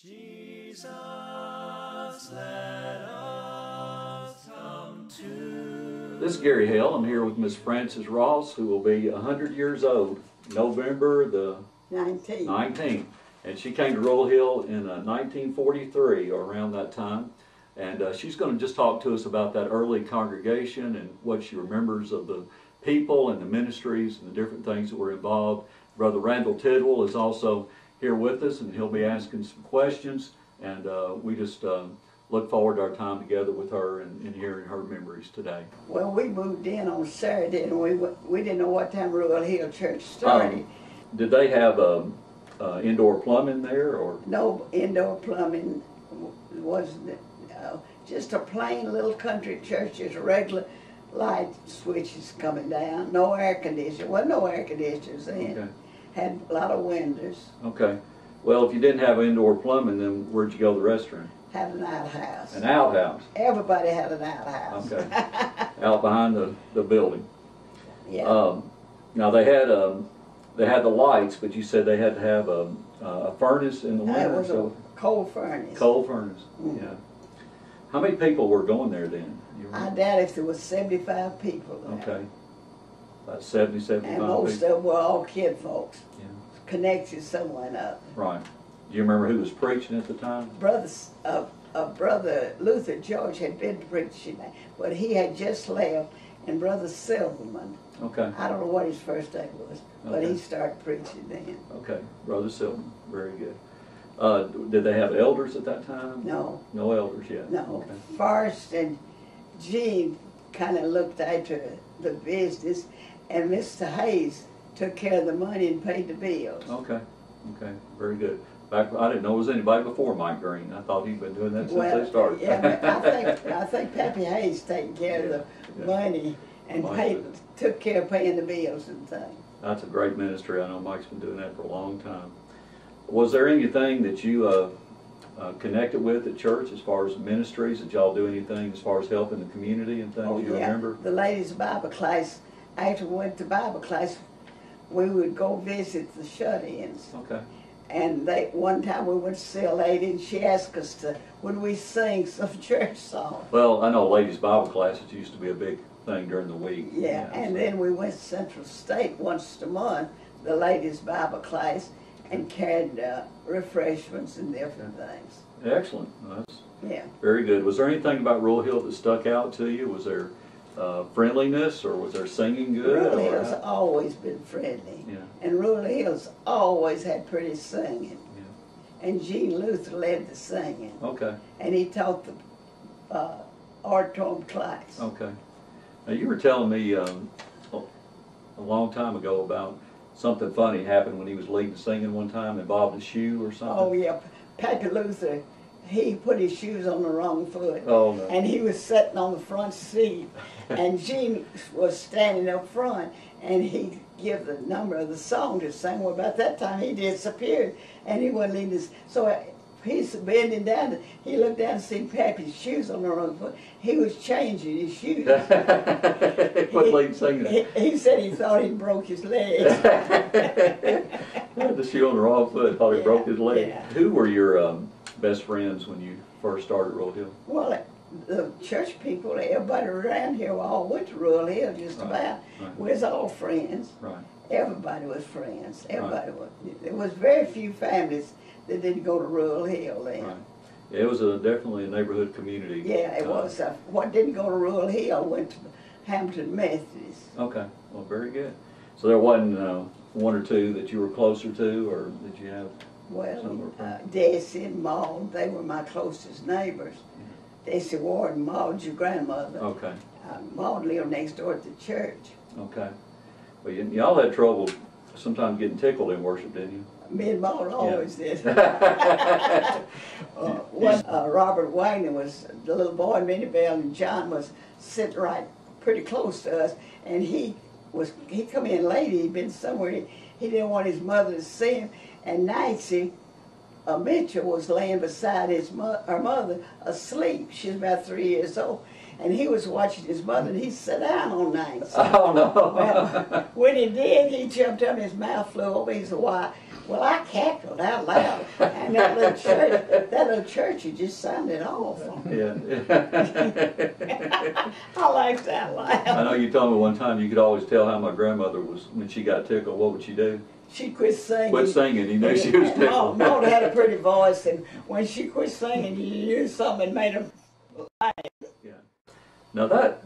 Jesus, let us come to. This is Gary Hale. I'm here with Miss Frances Ross, who will be 100 years old, November the 19th. And she came to Rural Hill in 1943 or around that time. And she's going to just talk to us about that early congregation and what she remembers of the people and the ministries and the different things that were involved. Brother Randall Tidwell is also here with us, and he'll be asking some questions, and we just look forward to our time together with her and hearing her memories today. Well, we moved in on Saturday, and we didn't know what time Rural Hill Church started. Did they have indoor plumbing there, or? No indoor plumbing. Wasn't just a plain little country church, just regular light switches coming down. No air conditioning. Wasn't no air conditioners then. Okay. Had a lot of windows. Okay. Well, if you didn't have indoor plumbing, then where'd you go to the restroom? Had an outhouse. An outhouse? Everybody had an outhouse. Okay. Out behind the building. Yeah. Now they had the lights, but you said they had to have a furnace in the winter. It was a coal furnace. Coal furnace. Mm-hmm. Yeah. How many people were going there then? I doubt if there was 75 people there. Okay. About 70, 75 and most people. of them were all kid folks. Yeah. Connected somewhere up. Right. Do you remember who was preaching at the time? Brother Luther George had been preaching, but he had just left, and Brother Silverman. Okay. I don't know what his first name was, but Okay. he started preaching then. Okay. Brother Silverman. Very good. Did they have elders at that time? No. No elders yet? No. Okay. Forrest and Jean kind of looked after the business, and Mr. Hayes took care of the money and paid the bills. Okay. Okay. Very good. I didn't know there was anybody before Mike Green. I thought he'd been doing that since they started. Yeah, I think Pappy Hayes taking care of the money and took care of paying the bills and things. That's a great ministry. I know Mike's been doing that for a long time. Was there anything that you connected with at church as far as ministries? Did y'all do anything as far as helping the community and things you remember? The ladies' Bible class, after we went to Bible class, we would go visit the shut-ins. Okay. And one time we went to see a lady, and she asked us would we sing some church song. Well, I know ladies' Bible classes used to be a big thing during the week. Yeah, and then we went to Central State once a month, the ladies' Bible class, and carried refreshments and different things. Excellent. Well, that's Yeah. very good. Was there anything about Rural Hill that stuck out to you? Was there friendliness, or was there singing good? Rural Hill's always been friendly. Yeah. And Rural Hill's always had pretty singing. Yeah. And Gene Luther led the singing. Okay. And he taught the oratory class. Okay. Now you were telling me a long time ago about something funny happened when he was leading singing one time, involved a shoe or something. Oh yeah, Pappy Luther, he put his shoes on the wrong foot. Oh no. And he was sitting on the front seat, and Gene was standing up front, and he gave the number of the song to sing. Well, about that time he disappeared, and he wasn't leading this. So he's bending down. He looked down and seen Pappy's shoes on the wrong foot. He was changing his shoes. Quit leading singing. He said he thought he broke his leg. The shoe on the wrong foot. Thought he broke his leg. Yeah. Who were your best friends when you first started Rural Hill? Well, the church people, everybody around here, we all went to Rural Hill just about. Right. We was all friends. Right. Everybody was friends. Everybody was. There was very few families that didn't go to Rural Hill then. Right. Yeah, it was definitely a neighborhood community. Yeah, it was. What didn't go to Rural Hill went to Hampton Methodist. Okay. Well, very good. So there wasn't one or two that you were closer to, or did you have? Well, Desi and Maud, they were my closest neighbors. Desi Ward and Maud's your grandmother. Okay. Maud lived next door at the church. Okay. Well, y'all had trouble sometimes getting tickled in worship, didn't you? Me and Maud always did. Robert Wagner was the little boy in Minnie-Bell, and John was sitting right pretty close to us, and he come in late. He'd been somewhere. He didn't want his mother to see him, and Nancy Mitchell was laying beside her mother asleep. She was about 3 years old. And he was watching his mother, and he sat down on Nancy. Oh, no. Well, when he did, he jumped up, and his mouth flew over. He said, "Why, Well, I cackled out loud, and that little church, it just sounded awful. Yeah. I laughed out loud. I know you told me one time you could always tell how my grandmother was when she got tickled. What would she do? She quit singing. Quit singing. You knew she was tickled. Maud had a pretty voice, and when she quit singing, you knew something made her laugh. Yeah. Now that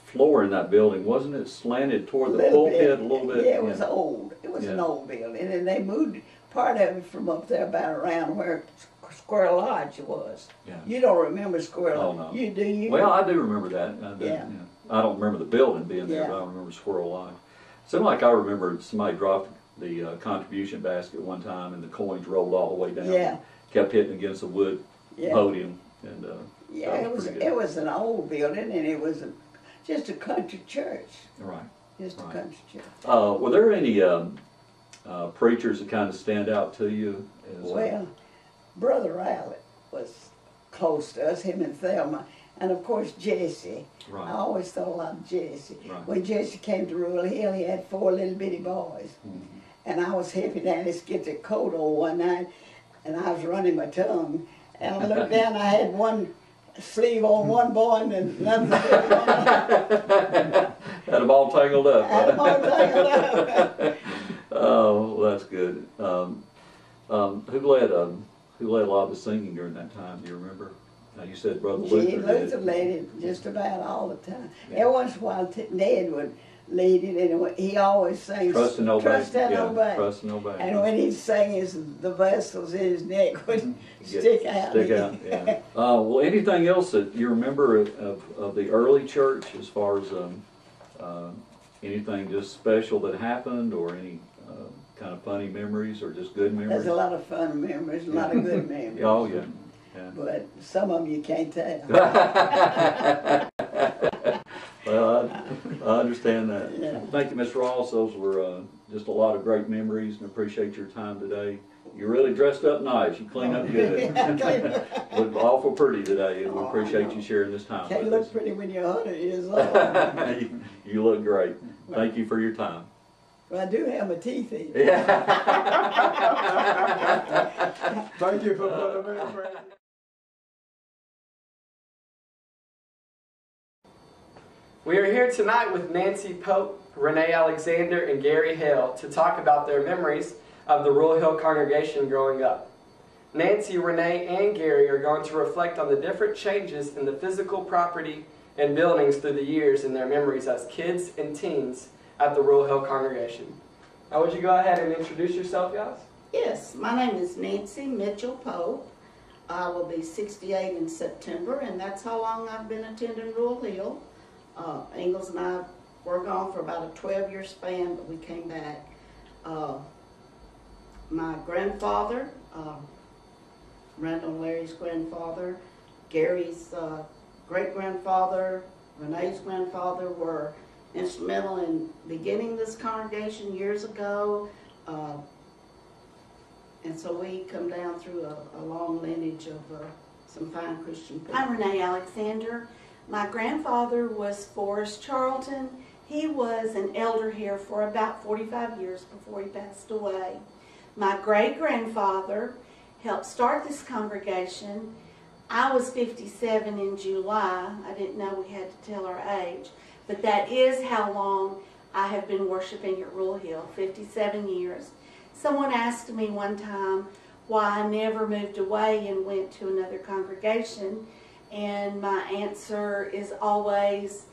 floor in that building, wasn't it slanted toward the Little pulpit bit. a little bit? Yeah, it was old. It was an Yeah. old building, and they moved part of it from up there about around where Square Lodge was. Yeah. You don't remember Square Oh, Lodge? no. You do? You? Well, I do remember that. I do, Yeah. I don't remember the building being there, Yeah. but I remember Squirrel Lodge. Seemed like I remember somebody dropped the contribution basket one time, and the coins rolled all the way down. Yeah. Kept hitting against the wood Yeah. podium, and Yeah, that it was. pretty good. It was an old building, and it was just a country church. Right. Just a Right. country church. Were there any preachers that kind of stand out to you? Well, Brother Rowlett was close to us, him and Thelma, and of course Jesse. Right. I always thought a lot of Jesse. Right. When Jesse came to Rural Hill, he had 4 little bitty boys. Mm-hmm. And I was helping Daddy get the coat on one night, and I was running my tongue. And I looked down, I had one sleeve on one boy and another sleeve on another. Had them all tangled up. I had them all tangled up. Oh, well, that's good. Who led a lot of the singing during that time? Do you remember? Now you said Brother Luther Luther did. led it just about all the time. Yeah. Every once in a while, Ned would lead it, and he always sang Trust and obey. Trust and Yeah, obey. trust and obey. And when he'd sing, the vessels in his neck would stick out. Stick out, yeah. Well, anything else that you remember of the early church as far as anything just special that happened, or any kind of funny memories, or just good memories? There's a lot of fun memories, a lot of good memories. Oh, yeah. Yeah. But some of them you can't tell. Well, I understand that. Yeah. Thank you, Ms. Ross. Those were just a lot of great memories, and appreciate your time today. You really dressed up nice. You clean up good. Look awful pretty today, and we appreciate you sharing this time Can't with look us. pretty when you're 100 years old. You look great. Thank you for your time. Well, I do have my teeth in. Yeah. Thank you for putting me in. We are here tonight with Nancy Pope, Renee Alexander, and Gary Hale to talk about their memories of the Rural Hill congregation growing up. Nancy, Renee, and Gary are going to reflect on the different changes in the physical property and buildings through the years in their memories as kids and teens at the Rural Hill congregation. Now, would you go ahead and introduce yourself, guys? Yes, my name is Nancy Mitchell Pope. I will be 68 in September, and that's how long I've been attending Rural Hill. Ingalls and I were gone for about a 12-year span, but we came back. My grandfather, Randall and Larry's grandfather, Gary's great-grandfather, Renee's grandfather were instrumental in beginning this congregation years ago. And so we come down through a long lineage of some fine Christian people. I'm Renee Alexander. My grandfather was Forrest Charlton. He was an elder here for about 45 years before he passed away. My great-grandfather helped start this congregation. I was 57 in July. I didn't know we had to tell our age, but that is how long I have been worshiping at Rural Hill, 57 years. Someone asked me one time why I never moved away and went to another congregation, and my answer is always,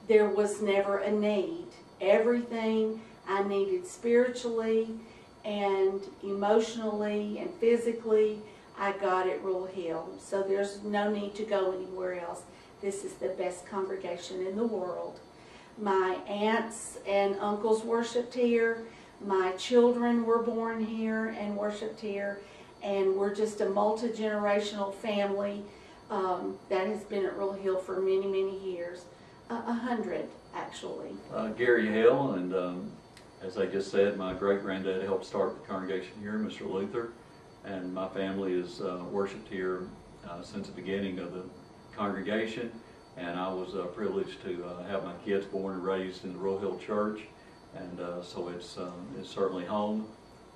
there was never a need. Everything I needed spiritually and emotionally and physically, I got at Rural Hill. So there's no need to go anywhere else. This is the best congregation in the world. My aunts and uncles worshiped here. My children were born here and worshiped here. And we're just a multi-generational family that has been at Rural Hill for many, many years. 100, actually. Gary Hale, and as I just said, my great-granddad helped start the congregation here, Mr. Luther, and my family has worshiped here since the beginning of the congregation, and I was privileged to have my kids born and raised in the Rural Hill Church, and so it's certainly home,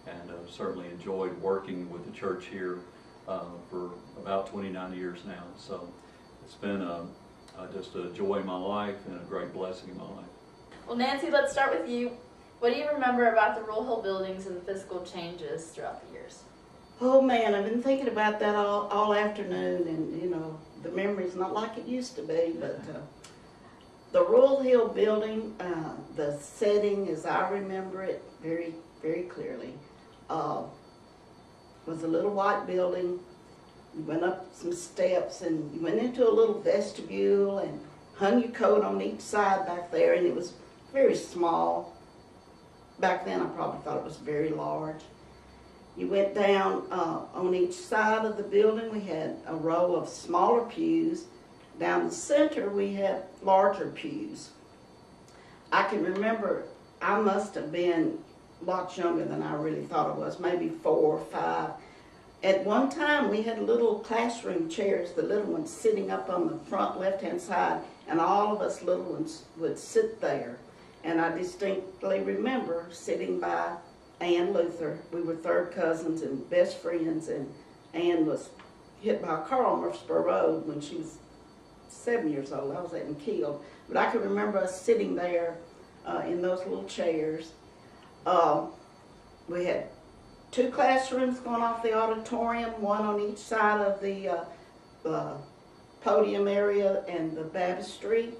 and certainly enjoyed working with the church here for about 29 years now. So it's been just a joy in my life and a great blessing in my life. Well, Nancy, let's start with you. What do you remember about the Rural Hill buildings and the physical changes throughout the years? Oh man, I've been thinking about that all afternoon, and you know, the memory's not like it used to be, but the Rural Hill building, the setting as I remember it very, very clearly, was a little white building. You went up some steps and you went into a little vestibule and hung your coat on each side back there, and it was very small. Back then I probably thought it was very large. You went down on each side of the building. We had a row of smaller pews. Down the center we had larger pews. I can remember I must have been lots younger than I really thought I was, maybe 4 or 5. At one time we had little classroom chairs, the little ones sitting up on the front left-hand side, and all of us little ones would sit there. And I distinctly remember sitting by Ann Luther. We were third cousins and best friends, and Ann was hit by a car on Murfreesboro Road when she was 7 years old. I was at and killed. But I can remember us sitting there in those little chairs. We had 2 classrooms going off the auditorium, one on each side of the podium area and the baptistry.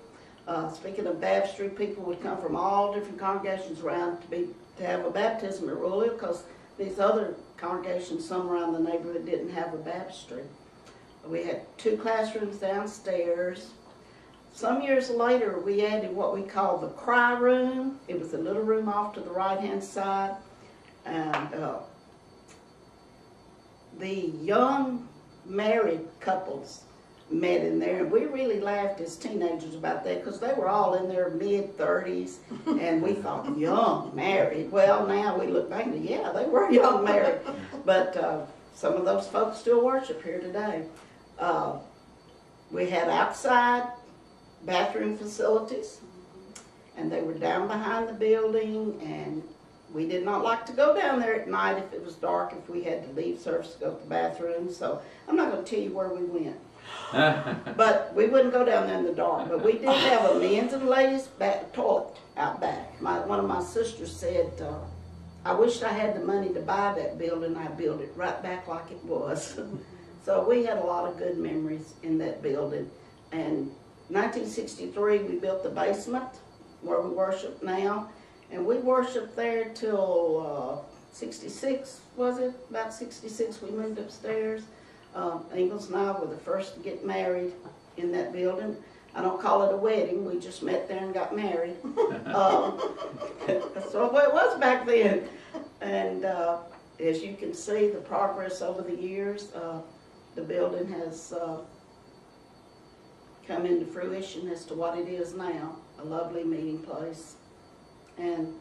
Speaking of baptistry, people would come from all different congregations around to have a baptism at Rural Hill, because these other congregations, some around the neighborhood, didn't have a baptistry. We had 2 classrooms downstairs. Some years later, we added what we call the cry room. It was a little room off to the right-hand side, and the young married couples met in there, and we really laughed as teenagers about that, because they were all in their mid-30s, and we thought, young married. Well, now we look back and yeah, they were young married, but some of those folks still worship here today. We had outside bathroom facilities, and they were down behind the building, and we did not like to go down there at night if it was dark, if we had to leave service to go to the bathroom. So I'm not going to tell you where we went. But we wouldn't go down there in the dark. But we did have a men's and ladies' toilet out back. One of my sisters said, I wished I had the money to buy that building. I'd build it right back like it was. So we had a lot of good memories in that building. And 1963, we built the basement where we worship now. And we worshiped there till 66, was it? About 66, we moved upstairs. Ingalls and I were the first to get married in that building. I don't call it a wedding, we just met there and got married. That's the way it was back then. And as you can see, the progress over the years, the building has come into fruition as to what it is now, a lovely meeting place. And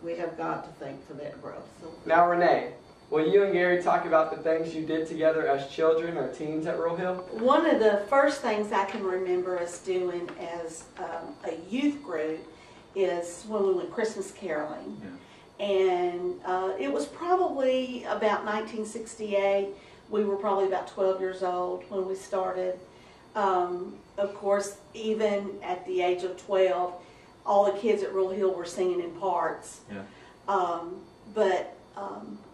we have God to thank for that growth. Now, Renee, will you and Gary talk about the things you did together as children or teens at Rural Hill? One of the first things I can remember us doing as a youth group is when we went Christmas caroling. Yeah. And it was probably about 1968. We were probably about 12 years old when we started. Of course, even at the age of 12, all the kids at Rural Hill were singing in parts. Yeah. But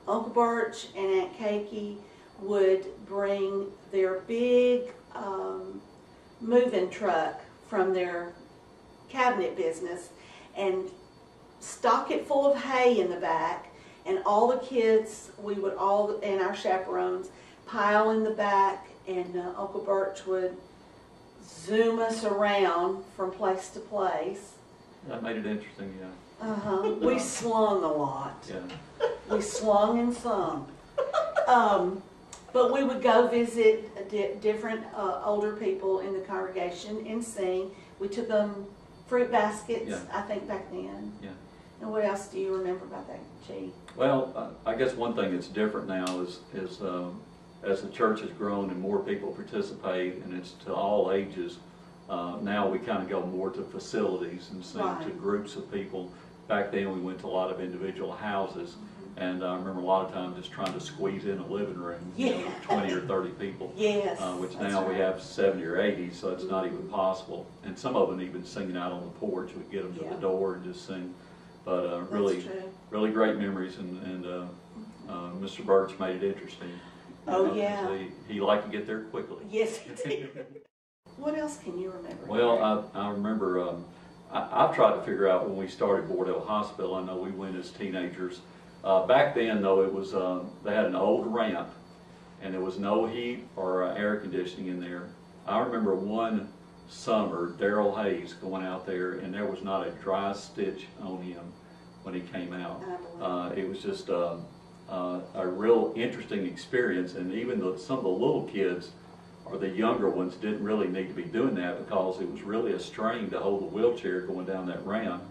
Uncle Birch and Aunt Cakey would bring their big moving truck from their cabinet business and stock it full of hay in the back, and all the kids, and our chaperones, pile in the back, and Uncle Birch would zoom us around from place to place. That made it interesting, yeah. We slung a lot. Yeah. We slung and sung. But we would go visit different older people in the congregation and sing. We took them fruit baskets, yeah. I think, back then. Yeah. And what else do you remember about that, G? Well, I guess one thing that's different now is as the church has grown and more people participate, and it's to all ages, now we kind of go more to facilities and sing to groups of people. Back then we went to a lot of individual houses, And I remember a lot of times just trying to squeeze in a living room, you know, Yeah. with 20 or 30 people. Yes. Which that's now we right. have 70 or 80, so it's not even possible. And some of them even singing out on the porch. We get them to Yeah. the door and just sing. But That's really, true. really great memories. And Mr. Birch made it interesting. Oh, You know, yeah. 'cause he liked to get there quickly. Yes, he did. What else can you remember? Well, I remember, I've tried to figure out when we started Bordell Hospital. I know we went as teenagers. Back then, though, it was they had an old ramp, and there was no heat or air conditioning in there. I remember one summer, Daryl Hayes going out there, and there was not a dry stitch on him when he came out. It was just a real interesting experience, and even some of the little kids or the younger ones didn't really need to be doing that because it was really a strain to hold the wheelchair going down that ramp.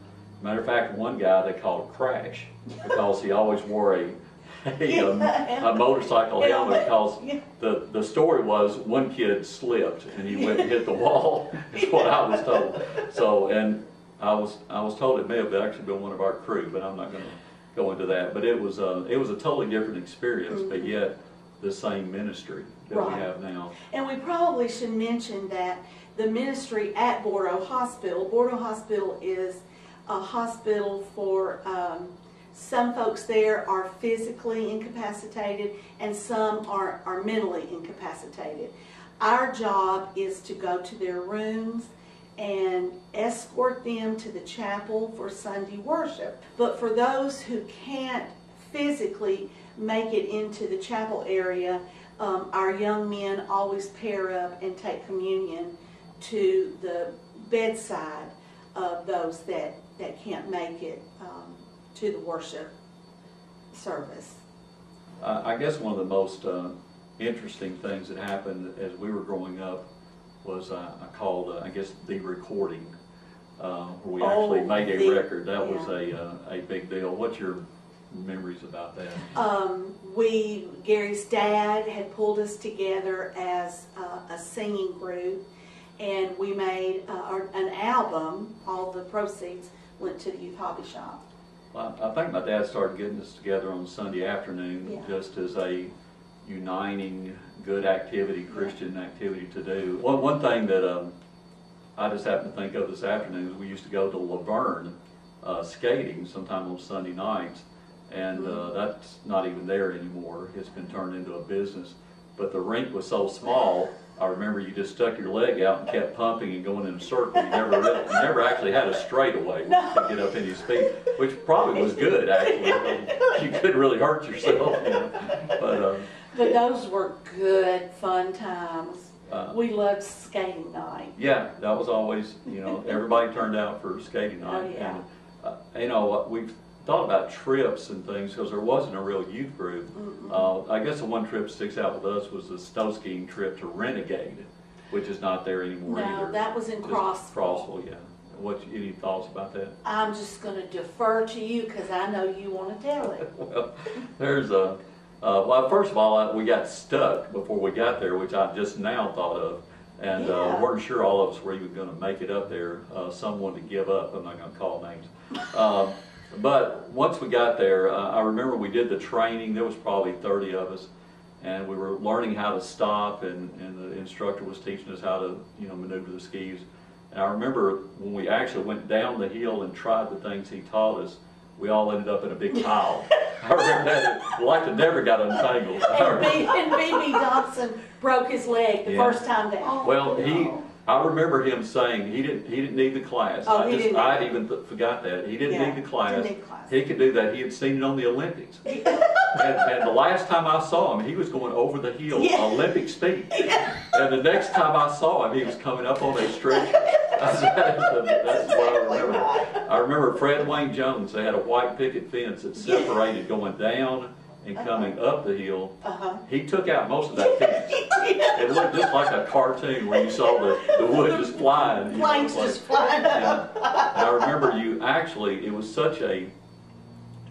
Matter of fact, one guy they called Crash because he always wore a motorcycle helmet because the story was one kid slipped and he went and hit the wall. Is what I was told. So, and I was told it may have actually been one of our crew, but I'm not going to go into that. But it was a totally different experience, but yet the same ministry that we have now. And we probably should mention that the ministry at Bordeaux Hospital is a hospital for some folks there are physically incapacitated and some are mentally incapacitated. Our job is to go to their rooms and escort them to the chapel for Sunday worship. But for those who can't physically make it into the chapel area, our young men always pair up and take communion to the bedside of those that can't make it to the worship service. I guess one of the most interesting things that happened as we were growing up was I called, I guess, the recording, where we actually made a record. That was a big deal. What's your memories about that? Gary's dad had pulled us together as a singing group, and we made an album. All the proceeds went to the youth hobby shop. Well, I think my dad started getting us together on Sunday afternoon just as a uniting, good activity, Christian activity to do. One thing that I just happened to think of this afternoon is we used to go to Laverne skating sometime on Sunday nights, and that's not even there anymore. It's been turned into a business. But the rink was so small, I remember you just stuck your leg out and kept pumping and going in a circle. You never actually had a straightaway to get up any speed, which probably was good, actually. You couldn't really hurt yourself. You know? But those were good, fun times. We loved skating night. Yeah, that was always, you know, everybody turned out for skating night. Oh, yeah. And, you know, we've thought about trips and things because there wasn't a real youth group. I guess the one trip that sticks out with us was the snow skiing trip to Renegade, which is not there anymore either. No, that was in Crossville. Crossville, yeah. Any thoughts about that? I'm just going to defer to you because I know you want to tell it. Well, there's well, first of all, we got stuck before we got there, which I just now thought of. And weren't sure all of us were even going to make it up there. Some wanted to give up. I'm not going to call names. But once we got there, I remember we did the training. There was probably 30 of us. And we were learning how to stop, and the instructor was teaching us how to, you know, maneuver the skis. And I remember when we actually went down the hill and tried the things he taught us, we all ended up in a big pile. I remember that. Like it never got untangled. And B.B. Dobson broke his leg the first time down. Well, I remember him saying he didn't need the class. I even forgot that. He didn't need the class. He could do that. He had seen it on the Olympics. And the last time I saw him, he was going over the hill, Olympic speed. And the next time I saw him, he was coming up on a stretcher. That's what I remember. I remember Fred Wayne Jones. They had a white picket fence that separated going down and coming up the hill. He took out most of that fence. It looked just like a cartoon where you saw the wood just flying. Flames just flying up. And I remember it was such a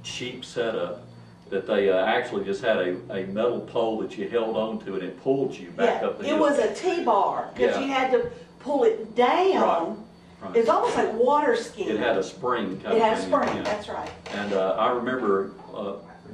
cheap setup that they actually just had a metal pole that you held onto and it pulled you back up the hill. It was a T-bar because you had to pull it down. Right. It was almost like water skiing. It had a spring kind of thing. It had a spring, that's right. And I remember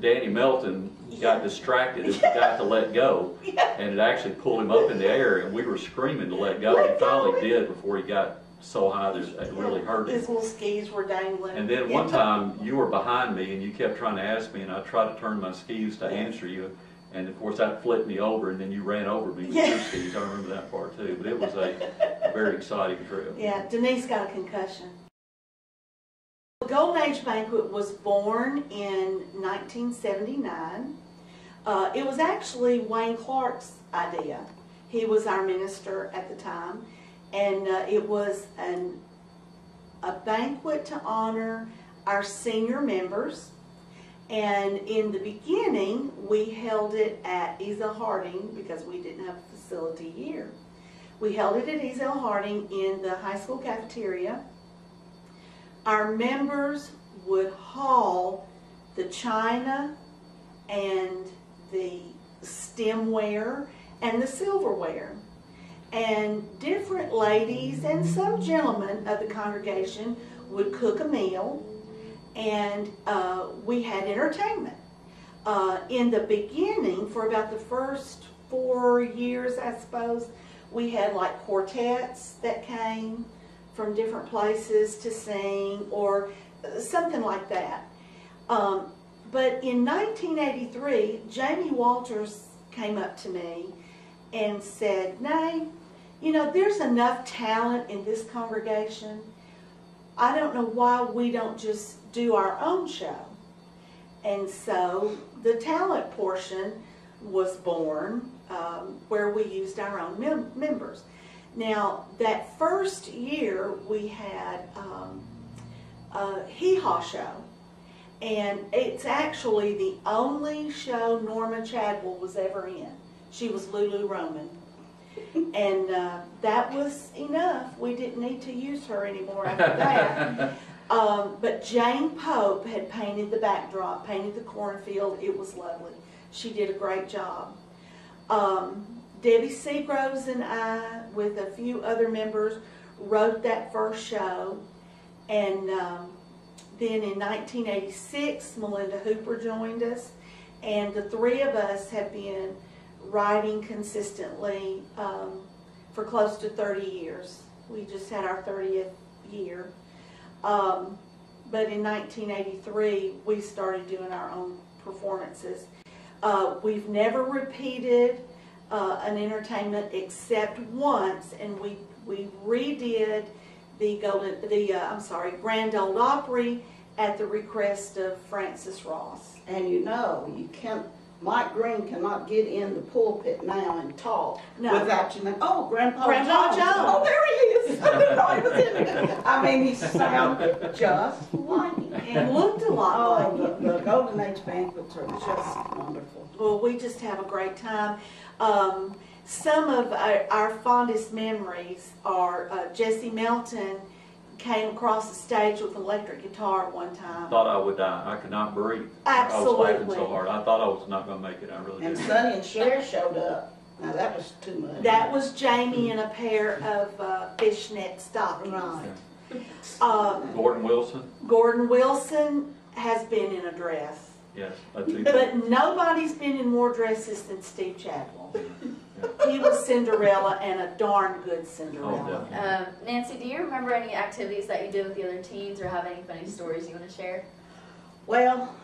Danny Melton got distracted and forgot to let go, and it actually pulled him up in the air, and we were screaming to let go. He finally did before he got so high that it really hurt him. His little skis were dangling. And then one time you were behind me and you kept trying to ask me, and I tried to turn my skis to answer you, and of course that flipped me over, and then you ran over me with your skis. I remember that part too, but it was a very exciting trip. Yeah, Denise got a concussion. The Golden Age Banquet was born in 1979. It was actually Wayne Clark's idea. He was our minister at the time, and it was a banquet to honor our senior members. And in the beginning, we held it at Ezel Harding because we didn't have a facility here. We held it at Ezel Harding in the high school cafeteria. Our members would haul the china and the stemware and the silverware. And different ladies and some gentlemen of the congregation would cook a meal, and we had entertainment. In the beginning, for about the first 4 years, I suppose, we had like quartets that came from different places to sing or something like that. But in 1983, Jamie Walters came up to me and said, "Nay, you know, there's enough talent in this congregation. I don't know why we don't just do our own show." And so the talent portion was born, where we used our own members. Now, that first year we had a hee-haw show, and it's actually the only show Norma Chadwell was ever in. She was Lulu Roman. And that was enough. We didn't need to use her anymore after that. But Jane Pope had painted the backdrop, painted the cornfield. It was lovely. She did a great job. Debbie Seagroves and I, with a few other members, wrote that first show. And then in 1986, Melinda Hooper joined us. And the three of us have been writing consistently for close to 30 years. We just had our 30th year. But in 1983, we started doing our own performances. We've never repeated an entertainment except once, and we redid the Grand Ole Opry at the request of Francis Ross. And you know, Mike Green cannot get in the pulpit now and talk without you. Oh, Grandpa Jones. Oh, there he is. I didn't know he was in there. I mean, he sounded just like him. And looked a lot like him. The Golden Age banquets are just wonderful. Well, we just have a great time. Some of our fondest memories are Jesse Melton came across the stage with an electric guitar one time. Thought I would die. I could not breathe. Absolutely. I was laughing so hard. I thought I was not going to make it. I really And did. Sonny and Cher showed up. Now that was too much. That was Jamie in a pair of fishnet stockings. Right. Gordon Wilson? Gordon Wilson has been in a dress. Yes, I do. But nobody's been in more dresses than Steve Chadwell. He was Cinderella, and a darn good Cinderella. Oh, Nancy, do you remember any activities that you did with the other teens, or have any funny stories you want to share? Well,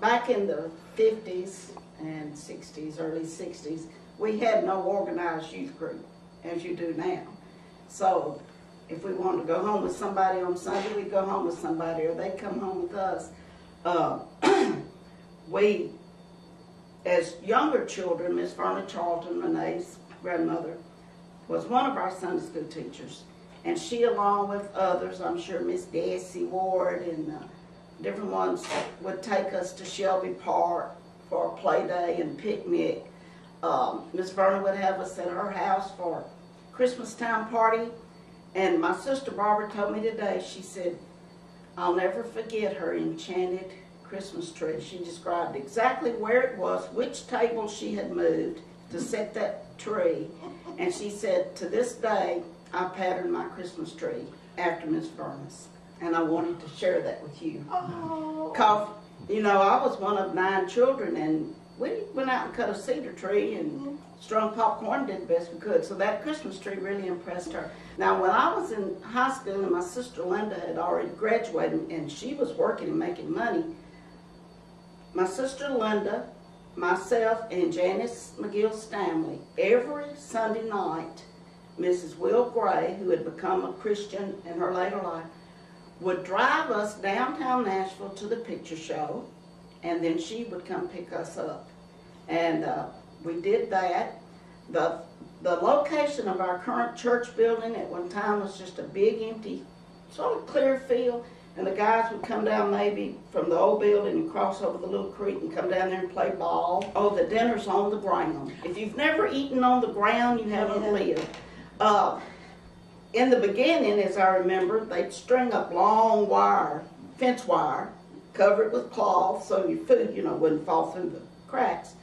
back in the 50s and 60s, early 60s, we had no organized youth group, as you do now. So if we wanted to go home with somebody on Sunday, we'd go home with somebody, or they'd come home with us. We, as younger children, Miss Verna Charlton, Renee's grandmother, was one of our Sunday school teachers. And she, along with others, I'm sure Miss Desi Ward and different ones, would take us to Shelby Park for a play day and picnic. Miss Verna would have us at her house for Christmas time party. And my sister Barbara told me today, she said, I'll never forget her enchanted Christmas tree. She described exactly where it was, which table she had moved to set that tree. And she said, to this day, I patterned my Christmas tree after Miss Verna's. And I wanted to share that with you. Oh. Because You know, I was one of 9 children, and we went out and cut a cedar tree and strung popcorn, did the best we could. So that Christmas tree really impressed her. Now, when I was in high school and my sister Linda had already graduated and she was working and making money, my sister Linda, myself, and Janice McGill Stanley, every Sunday night, Mrs. Will Gray, who had become a Christian in her later life, would drive us downtown Nashville to the picture show, and then she would come pick us up. And we did that. The location of our current church building at one time was just a big empty, sort of clear field, and the guys would come down maybe from the old building and cross over the little creek and come down there and play ball. Oh, the dinner's on the ground. If you've never eaten on the ground, you haven't lived. In the beginning, as I remember, they'd string up long wire, fence wire, cover it with cloth so your food, you know, wouldn't fall through the cracks.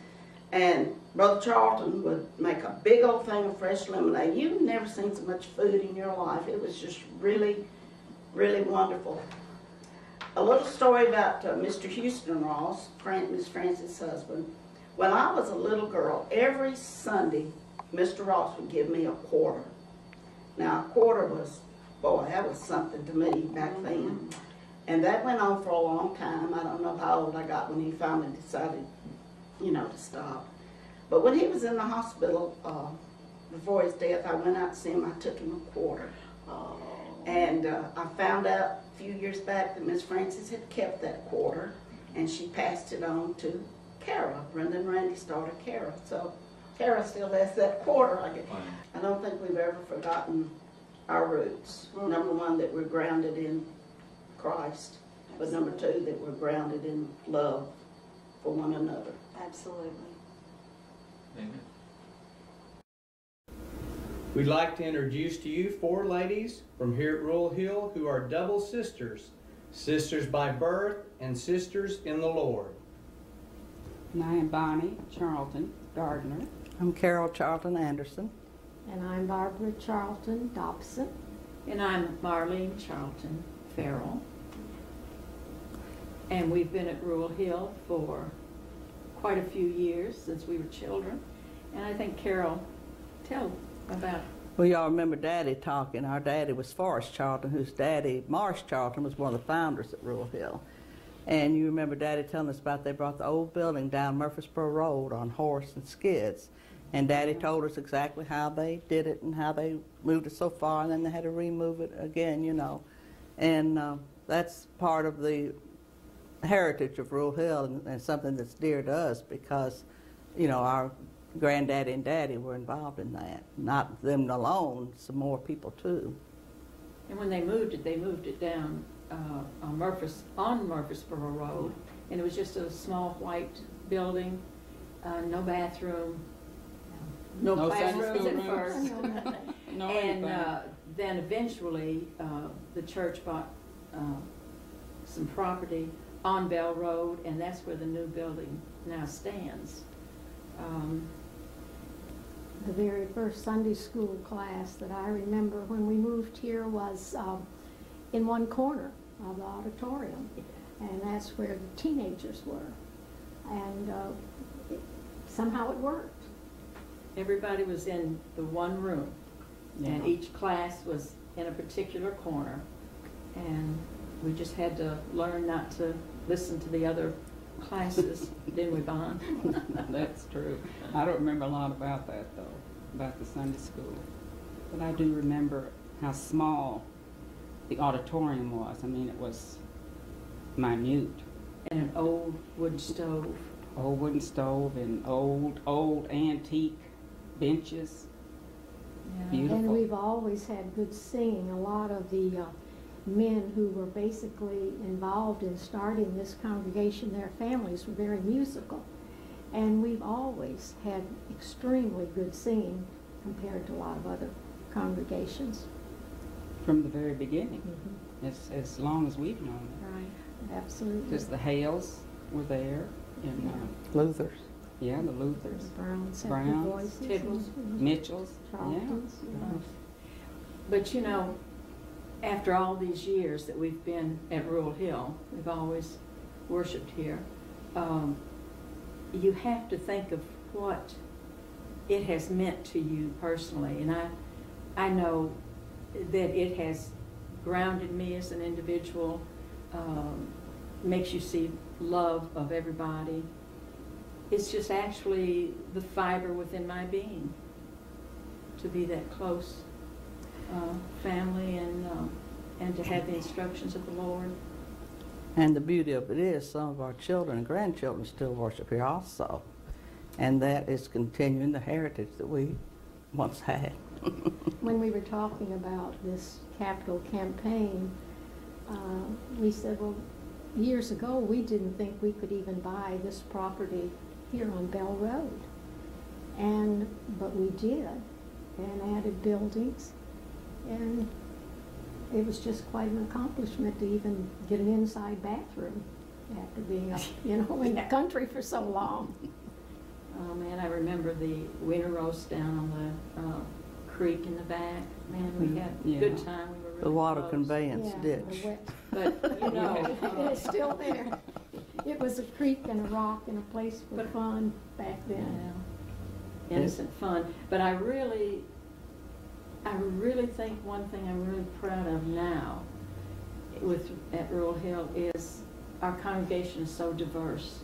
And Brother Charlton would make a big old thing of fresh lemonade. You've never seen so much food in your life. It was just really, really wonderful. A little story about Mr. Houston Ross, Miss Frances' husband. When I was a little girl, every Sunday, Mr. Ross would give me a quarter. Now, a quarter was, boy, that was something to me back then. And that went on for a long time. I don't know how old I got when he finally decided, you know, to stop. But when he was in the hospital before his death, I went out to see him. I took him a quarter. And I found out a few years back that Miss Frances had kept that quarter, and she passed it on to Kara. Brenda and Randy's daughter, Kara. So Kara still has that quarter. I don't think we've ever forgotten our roots. Number one, that we're grounded in Christ, but number two, that we're grounded in love for one another. Absolutely. Amen. We'd like to introduce to you 4 ladies from here at Rural Hill who are double sisters, sisters by birth and sisters in the Lord. And I am Bonnie Charlton Gardner. I'm Carol Charlton Anderson. And I'm Barbara Charlton Dobson. And I'm Marlene Charlton Farrell. And we've been at Rural Hill for quite a few years, since we were children. And I think Carol, tell about. Well, y'all remember Daddy talking. Our daddy was Forrest Charlton, whose daddy, Marsh Charlton, was one of the founders at Rural Hill. And you remember Daddy telling us about they brought the old building down Murfreesboro Road on horse and skids. And Daddy told us exactly how they did it and how they moved it so far, and then they had to remove it again, you know. And that's part of the heritage of Rural Hill, and something that's dear to us because, you know, our granddaddy and daddy were involved in that. Not them alone, some more people too. And when they moved it down on Murfreesboro Road, and it was just a small white building, no bathroom, no classrooms at first. No and then eventually the church bought some property on Bell Road, and that's where the new building now stands. The very first Sunday school class that I remember when we moved here was in one corner of the auditorium, and that's where the teenagers were. And somehow it worked. Everybody was in the one room, and each class was in a particular corner, and we just had to learn not to listen to the other classes, didn't we, Bon? That's true. I don't remember a lot about that, though, about the Sunday school. But I do remember how small the auditorium was. I mean, it was minute. And an old wood stove. Old wooden stove and old antique benches. Yeah. Beautiful. And we've always had good singing. A lot of the men who were basically involved in starting this congregation, their families were very musical. And we've always had extremely good singing compared to a lot of other congregations. From the very beginning, as long as we've known it. Right, absolutely. Because the Hales were there. And, Luthers. Yeah, the Luthers. The Browns, Browns, Voices, Mitchells, Charltons. yeah. But you know, after all these years that we've been at Rural Hill, we've always worshiped here, you have to think of what it has meant to you personally. And I know that it has grounded me as an individual, makes you see love of everybody. It's just actually the fiber within my being to be that close family and to have the instructions of the Lord. And the beauty of it is some of our children and grandchildren still worship here also. And that is continuing the heritage that we once had. When we were talking about this capital campaign, we said, well, years ago we didn't think we could even buy this property here on Bell Road. But we did, and added buildings, and it was just quite an accomplishment to even get an inside bathroom after being up, in the country for so long. Oh man, I remember the winter roast down on the creek in the back. Man, we had a good time. We were really the water close. conveyance ditch. But It's still there. It was a creek and a rock and a place for fun back then. Yeah. Innocent fun. But I really think one thing I'm really proud of now at Rural Hill is our congregation is so diverse.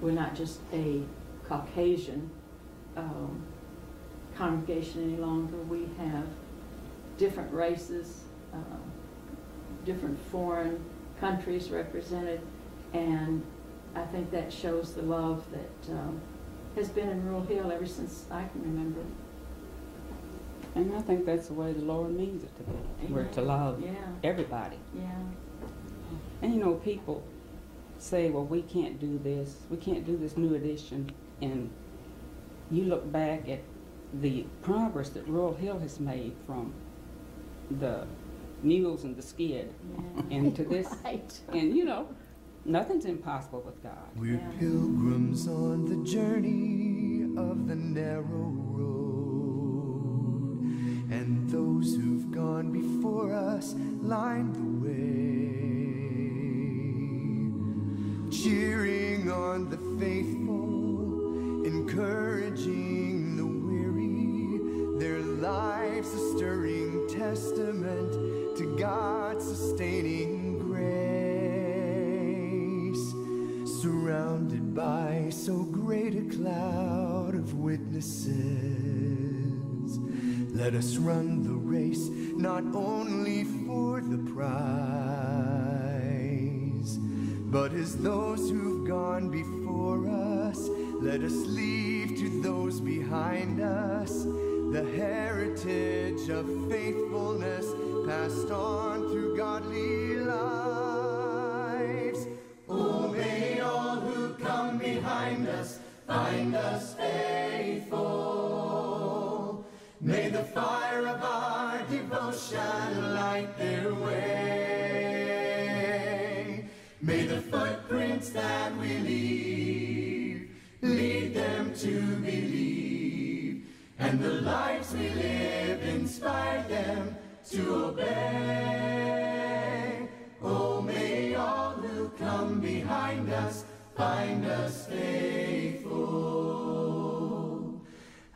We're not just a Caucasian congregation any longer. We have different races, different foreign countries represented, and I think that shows the love that has been in Rural Hill ever since I can remember. And I think that's the way the Lord means it to be. We're to love everybody. Yeah. And people say, well, we can't do this new edition, and you look back at the progress that Rural Hill has made from the mules and the skid and to this, Right. and nothing's impossible with God. We're pilgrims on the journey of the narrow road, and those who've gone before us lined the way, cheering on the faithful, encouraging the weary, their lives a stirring testament to God's sustaining grace, surrounded by so great a cloud of witnesses. Let us run the race not only for the prize, but as those who've gone before us, let us leave to those behind us the heritage of faithfulness passed on through godly lives. Oh, may all who come behind us find us faithful. May the fire of our devotion light their way. May the footprints that we leave lead them to believe, and the lives we live inspire them to obey. Oh, may all who come behind us find us faithful.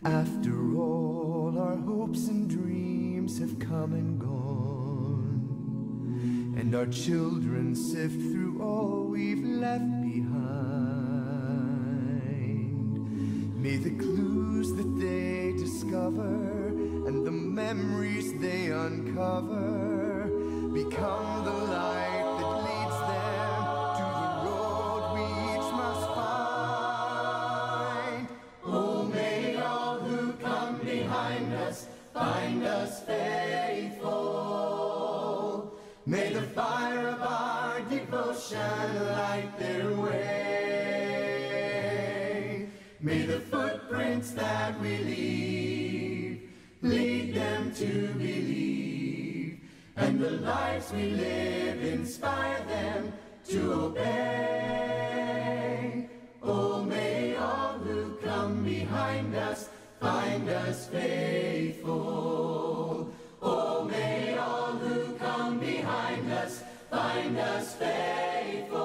After all, our hopes and dreams have come and gone, and our children sift through all we've left behind. May the clues that they discover and the memories they uncover become the light that leads them to the road we each must find. Oh, may all who come behind us find us faithful. May the fire of our devotion light their way. May the footprints that we leave lead them to believe, and the lives we live inspire them to obey. Oh, may all who come behind us find us faithful. Oh, may all who come behind us find us faithful.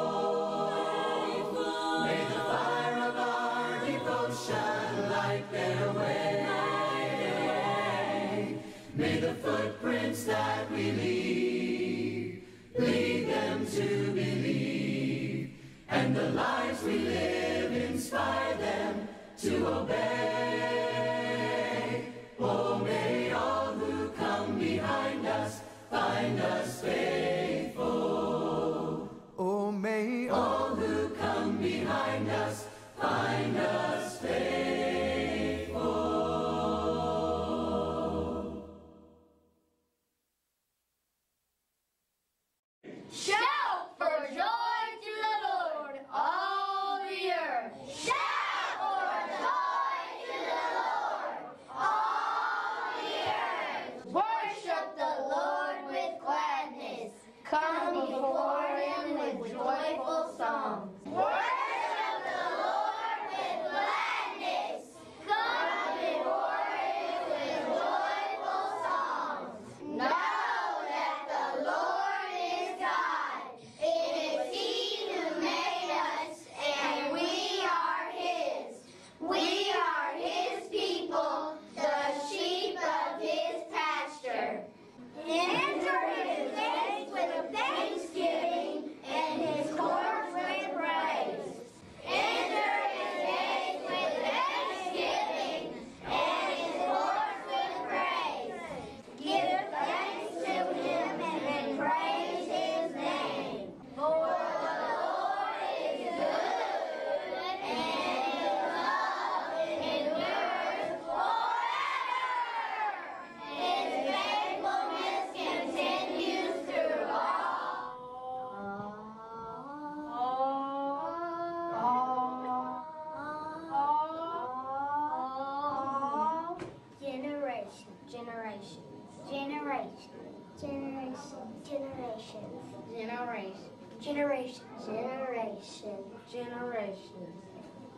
Generations.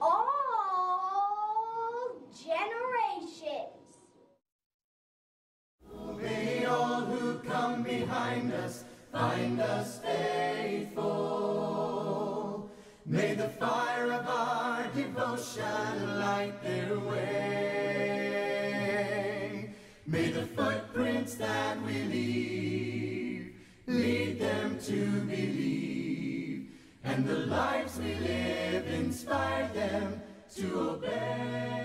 All generations. May all who come behind us find us faithful. May the fire of our devotion light their way. May the footprints that we leave lead them to believe, and the lives we live inspire them to obey.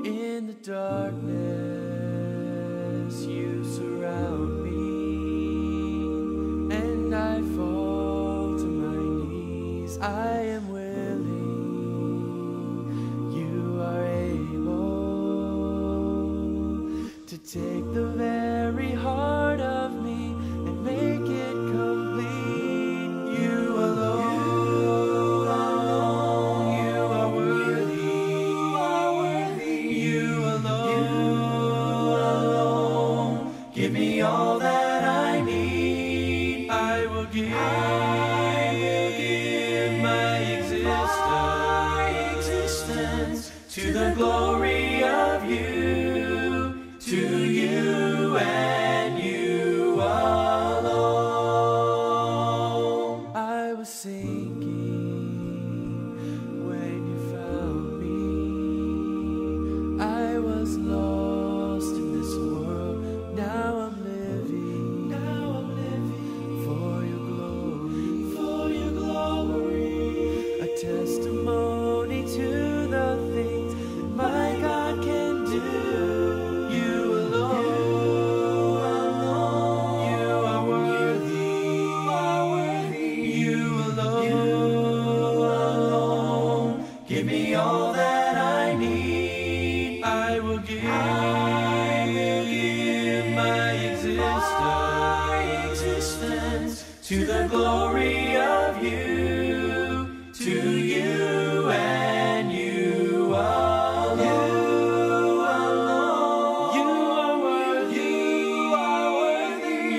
In the darkness you surround me, and I fall to my knees. I am willing, you are able to take the very heart of me and make it complete. You alone, you are worthy. You alone, give me all that I need. I will give my existence to the glory of you, to you and you alone. I was sinking when you found me. I was lost in this world. Now I'm living for your glory, a testimony to the things that my God can do. You alone, you are worthy. You alone, give me all that I need. I will give my existence to the glory of you, to you and you alone. You are worthy.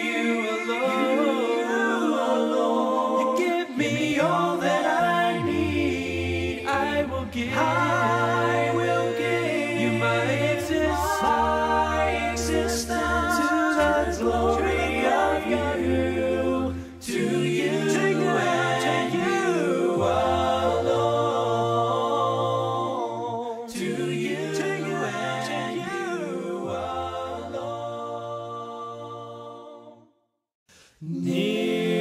You alone. You give me all that I need. I will give you my existence to the glory of you, to you and you alone, to you and you alone.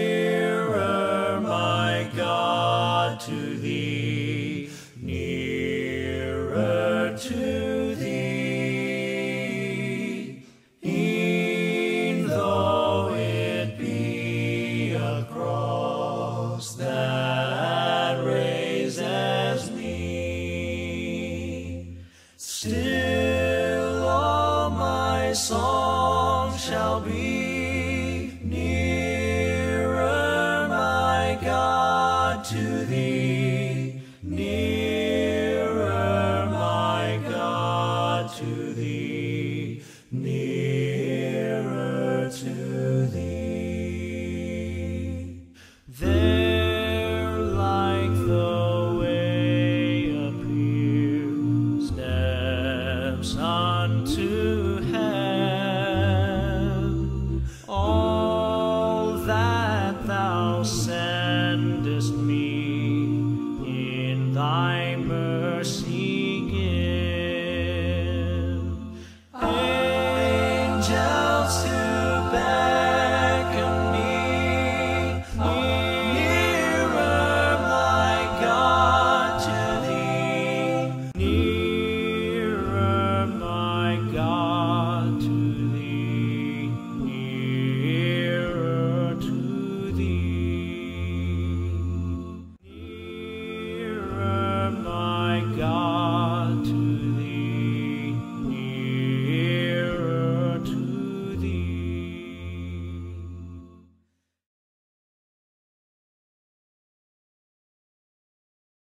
Nearer, my God, to thee, nearer to thee, e'en though it be a cross that raises me, still all my song shall be nearer, my God, to thee, nearer, my God, to